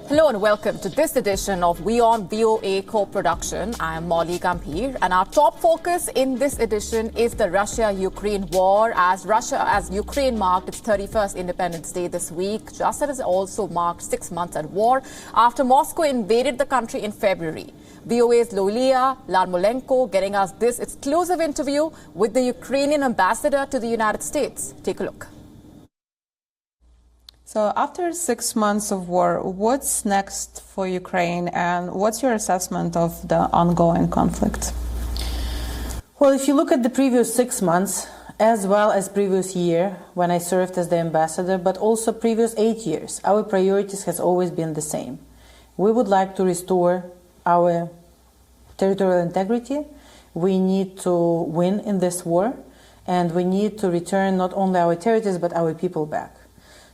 Hello and welcome to this edition of WION-VOA Co-Production. I am Molly Gambhir, and our top focus in this edition is the Russia-Ukraine war, as Ukraine marked its 31st Independence Day this week, just as it also marked 6 months at war after Moscow invaded the country in February. VOA's Luliia, Larmolenko getting us this exclusive interview with the Ukrainian ambassador to the United States. Take a look. So after 6 months of war, what's next for Ukraine, and what's your assessment of the ongoing conflict? Well, if you look at the previous 6 months, as well as previous year when I served as the ambassador, but also previous 8 years, our priorities has always been the same. We would like to restore our territorial integrity. We need to win in this war, and we need to return not only our territories but our people back.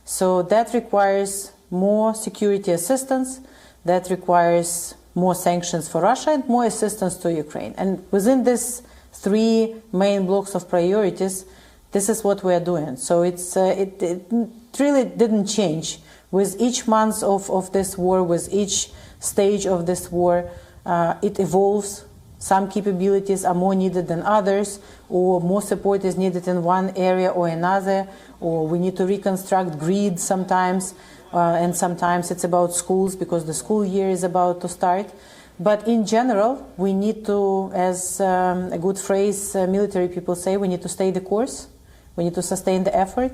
So that requires more security assistance, that requires more sanctions for Russia and more assistance to Ukraine. And within these three main blocks of priorities, this is what we are doing. So it really didn't change. With each month of this war, with each stage of this war, it evolves. Some capabilities are more needed than others, or more support is needed in one area or another, or we need to reconstruct grid sometimes, and sometimes it's about schools because the school year is about to start. But in general, we need to, as a good phrase military people say, we need to stay the course, we need to sustain the effort,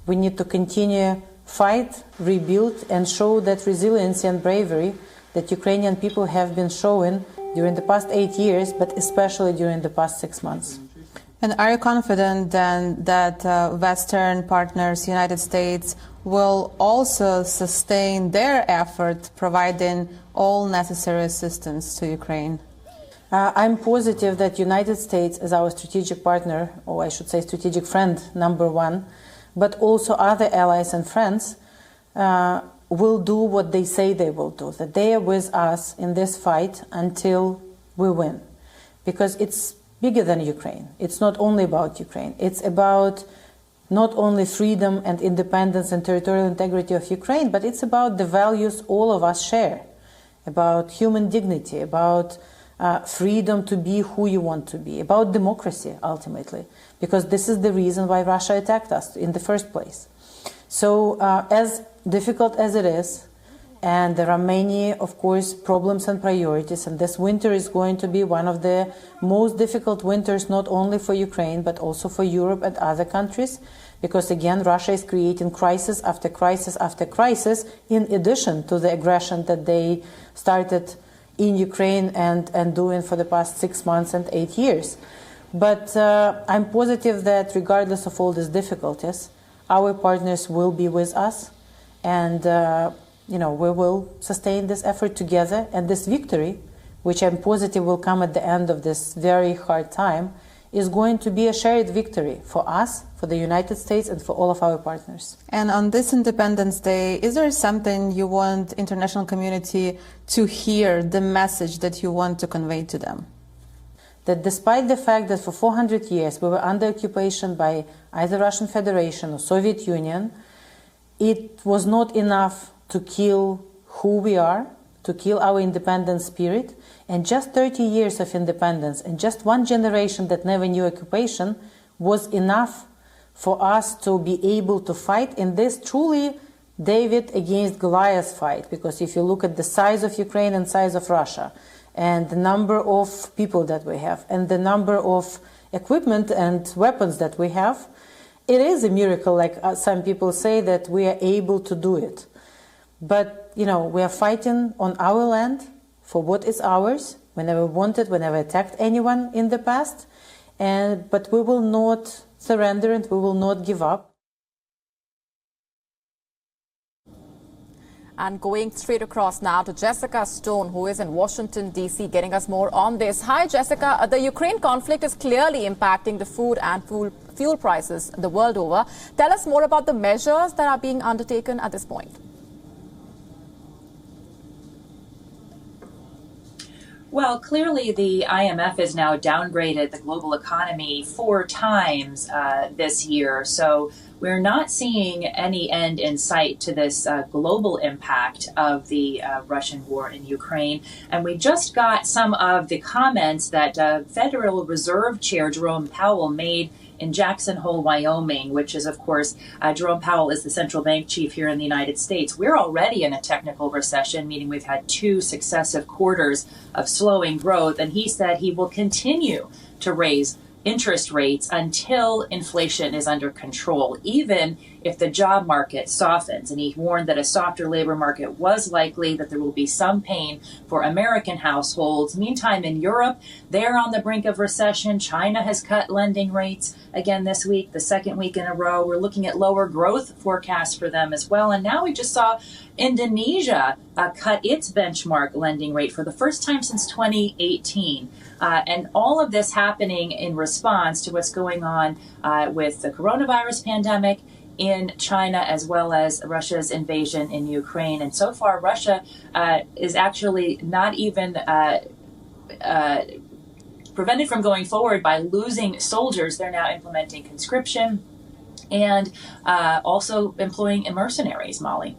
we need to continue fight, rebuild, and show that resiliency and bravery that Ukrainian people have been showing during the past 8 years, but especially during the past 6 months. And are you confident then that Western partners, United States, will also sustain their effort, providing all necessary assistance to Ukraine? I'm positive that United States is our strategic partner, or I should say strategic friend, number one, but also other allies and friends will do what they say they will do, that they are with us in this fight until we win. Because it's bigger than Ukraine. It's not only about Ukraine. It's about not only freedom and independence and territorial integrity of Ukraine, but it's about the values all of us share, about human dignity, about freedom to be who you want to be, about democracy, ultimately, because this is the reason why Russia attacked us in the first place. So as difficult as it is, and there are many, of course, problems and priorities, and this winter is going to be one of the most difficult winters, not only for Ukraine, but also for Europe and other countries, because again, Russia is creating crisis after crisis after crisis, in addition to the aggression that they started in Ukraine and doing for the past 6 months and 8 years. But I'm positive that regardless of all these difficulties, our partners will be with us, and we will sustain this effort together. And this victory, which I'm positive will come at the end of this very hard time, is going to be a shared victory for us, for the United States, and for all of our partners. And on this Independence Day, is there something you want international community to hear, the message that you want to convey to them? That despite the fact that for 400 years we were under occupation by either Russian Federation or Soviet Union, it was not enough to kill who we are, to kill our independent spirit, and just 30 years of independence and just one generation that never knew occupation was enough for us to be able to fight in this truly David against Goliath fight. Because if you look at the size of Ukraine and size of Russia, and the number of people that we have, and the number of equipment and weapons that we have, it is a miracle, like some people say, that we are able to do it. But, we are fighting on our land for what is ours. We never wanted, we never attacked anyone in the past, but we will not surrender and we will not give up. And going straight across now to Jessica Stone, who is in Washington, D.C., getting us more on this. Hi, Jessica. The Ukraine conflict is clearly impacting the food and fuel prices the world over. Tell us more about the measures that are being undertaken at this point. Well, clearly the IMF has now downgraded the global economy 4 times this year. So we're not seeing any end in sight to this global impact of the Russian war in Ukraine. And we just got some of the comments that Federal Reserve Chair Jerome Powell made in Jackson Hole, Wyoming, which is, of course, Jerome Powell is the central bank chief here in the United States. We're already in a technical recession, meaning we've had 2 successive quarters of slowing growth. And he said he will continue to raise interest rates until inflation is under control, even if the job market softens. And he warned that a softer labor market was likely, that there will be some pain for American households. Meantime, in Europe, they're on the brink of recession. China has cut lending rates again this week, the 2nd week in a row. We're looking at lower growth forecasts for them as well. And now we just saw Indonesia cut its benchmark lending rate for the first time since 2018. And all of this happening in response to what's going on with the coronavirus pandemic in China, as well as Russia's invasion in Ukraine. And so far, Russia is actually not even prevented from going forward by losing soldiers. They're now implementing conscription and also employing mercenaries, Molly.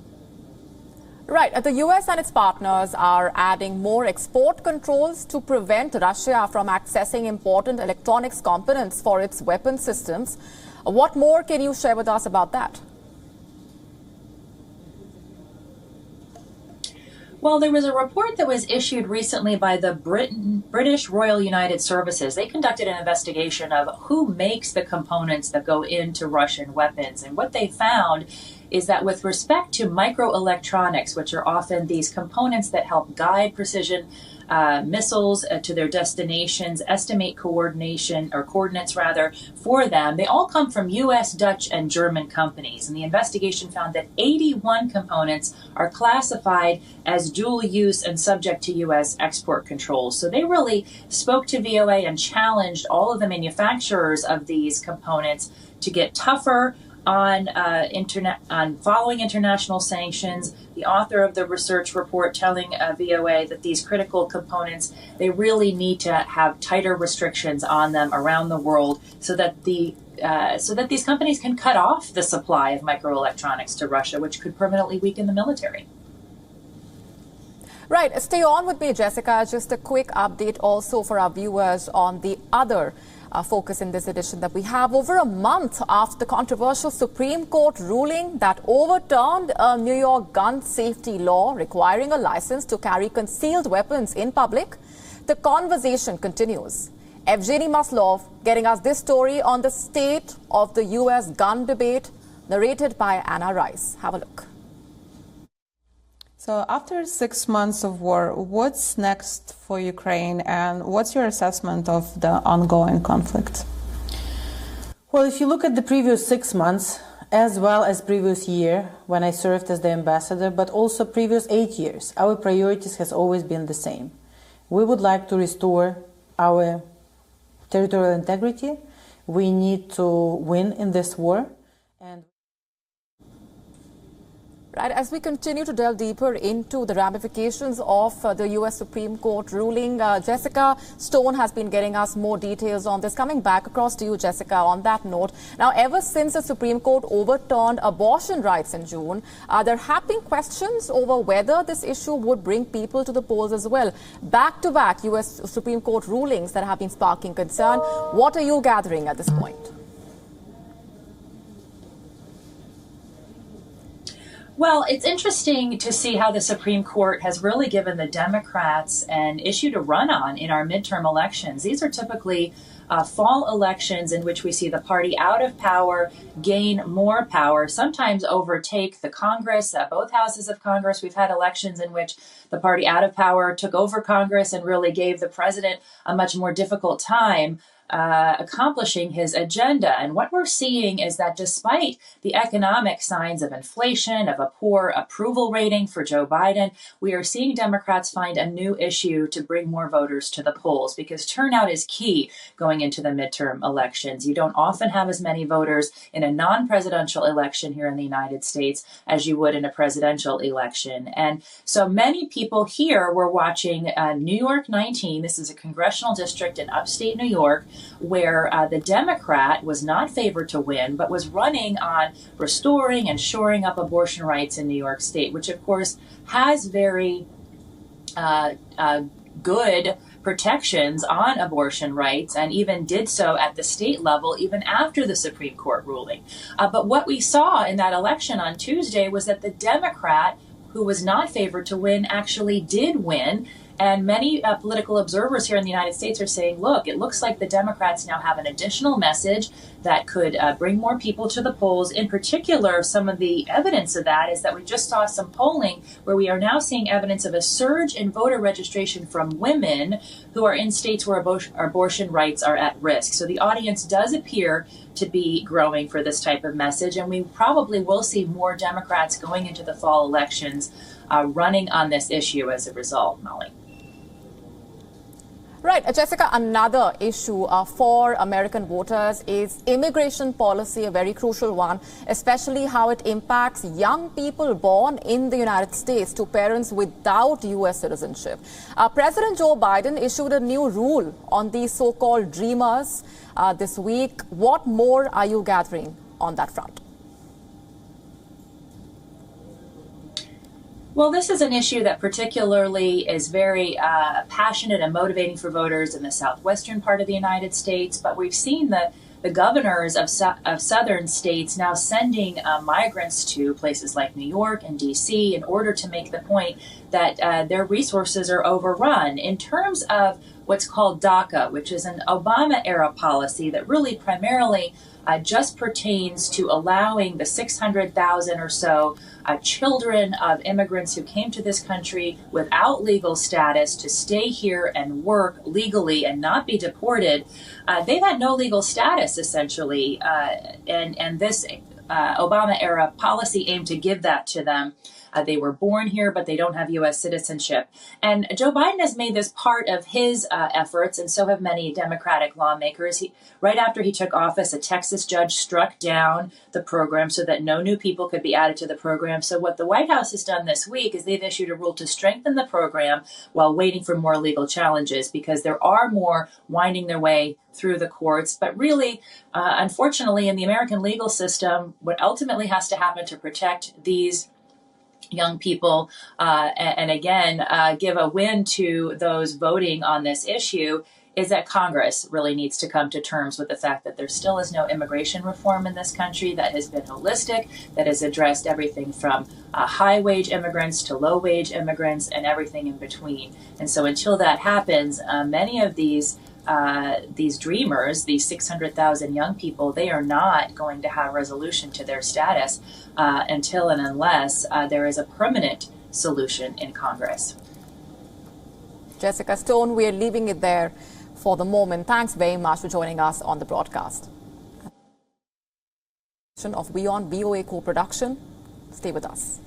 Right. The U.S. and its partners are adding more export controls to prevent Russia from accessing important electronics components for its weapon systems. What more can you share with us about that? Well, there was a report that was issued recently by the British Royal United Services. They conducted an investigation of who makes the components that go into Russian weapons. And what they found is that with respect to microelectronics, which are often these components that help guide precision missiles to their destinations, estimate coordinates for them, they all come from U.S., Dutch, and German companies. And the investigation found that 81 components are classified as dual use and subject to U.S. export controls. So they really spoke to VOA and challenged all of the manufacturers of these components to get tougher on following international sanctions. The author of the research report telling VOA that these critical components, they really need to have tighter restrictions on them around the world so that these companies can cut off the supply of microelectronics to Russia, which could permanently weaken the military. Right. Stay on with me, Jessica. Just a quick update also for our viewers on the other focus in this edition that we have. Over a month after the controversial Supreme Court ruling that overturned a New York gun safety law requiring a license to carry concealed weapons in public, the conversation continues. Evgeny Maslov getting us this story on the state of the U.S. gun debate, narrated by Anna Rice. Have a look. So after 6 months of war, what's next for Ukraine, and what's your assessment of the ongoing conflict? Well, if you look at the previous 6 months, as well as previous year when I served as the ambassador, but also previous 8 years, our priorities has always been the same. We would like to restore our territorial integrity. We need to win in this war. And right, as we continue to delve deeper into the ramifications of the U.S. Supreme Court ruling, Jessica Stone has been getting us more details on this. Coming back across to you, Jessica, on that note. Now, ever since the Supreme Court overturned abortion rights in June, there have been questions over whether this issue would bring people to the polls as well. Back-to-back U.S. Supreme Court rulings that have been sparking concern. What are you gathering at this point? Well, it's interesting to see how the Supreme Court has really given the Democrats an issue to run on in our midterm elections. These are typically fall elections in which we see the party out of power gain more power, sometimes overtake the Congress, both houses of Congress. We've had elections in which the party out of power took over Congress and really gave the president a much more difficult time. accomplishing his agenda. And what we're seeing is that despite the economic signs of inflation, of a poor approval rating for Joe Biden, we are seeing Democrats find a new issue to bring more voters to the polls, because turnout is key going into the midterm elections. You don't often have as many voters in a non-presidential election here in the United States as you would in a presidential election. And so many people here were watching New York 19. This is a congressional district in upstate New York, where the Democrat was not favored to win, but was running on restoring and shoring up abortion rights in New York State, which of course has very good protections on abortion rights, and even did so at the state level even after the Supreme Court ruling. But what we saw in that election on Tuesday was that the Democrat who was not favored to win actually did win. And many political observers here in the United States are saying, look, it looks like the Democrats now have an additional message that could bring more people to the polls. In particular, some of the evidence of that is that we just saw some polling where we are now seeing evidence of a surge in voter registration from women who are in states where abortion rights are at risk. So the audience does appear to be growing for this type of message, and we probably will see more Democrats going into the fall elections running on this issue as a result, Molly. Right. Jessica, another issue for American voters is immigration policy, a very crucial one, especially how it impacts young people born in the United States to parents without U.S. citizenship. President Joe Biden issued a new rule on these so-called dreamers this week. What more are you gathering on that front? Well, this is an issue that particularly is very passionate and motivating for voters in the southwestern part of the United States. But we've seen the governors of southern states now sending migrants to places like New York and D.C. in order to make the point that their resources are overrun. In terms of what's called DACA, which is an Obama-era policy that really primarily just pertains to allowing the 600,000 or so children of immigrants who came to this country without legal status to stay here and work legally and not be deported. They've had no legal status, essentially, and this Obama-era policy aimed to give that to them. They were born here, but they don't have U.S. citizenship. And Joe Biden has made this part of his efforts, and so have many Democratic lawmakers. Right after he took office, a Texas judge struck down the program so that no new people could be added to the program. So what the White House has done this week is they've issued a rule to strengthen the program while waiting for more legal challenges, because there are more winding their way through the courts. But really, unfortunately, in the American legal system, what ultimately has to happen to protect these young people and again, give a win to those voting on this issue is that Congress really needs to come to terms with the fact that there still is no immigration reform in this country that has been holistic, that has addressed everything from high-wage immigrants to low-wage immigrants and everything in between. And so until that happens, many of these dreamers, these 600,000 young people, they are not going to have resolution to their status until and unless there is a permanent solution in Congress. Jessica Stone, we are leaving it there for the moment. Thanks very much for joining us on the broadcast. Of WION-VOA Co-Production. Stay with us.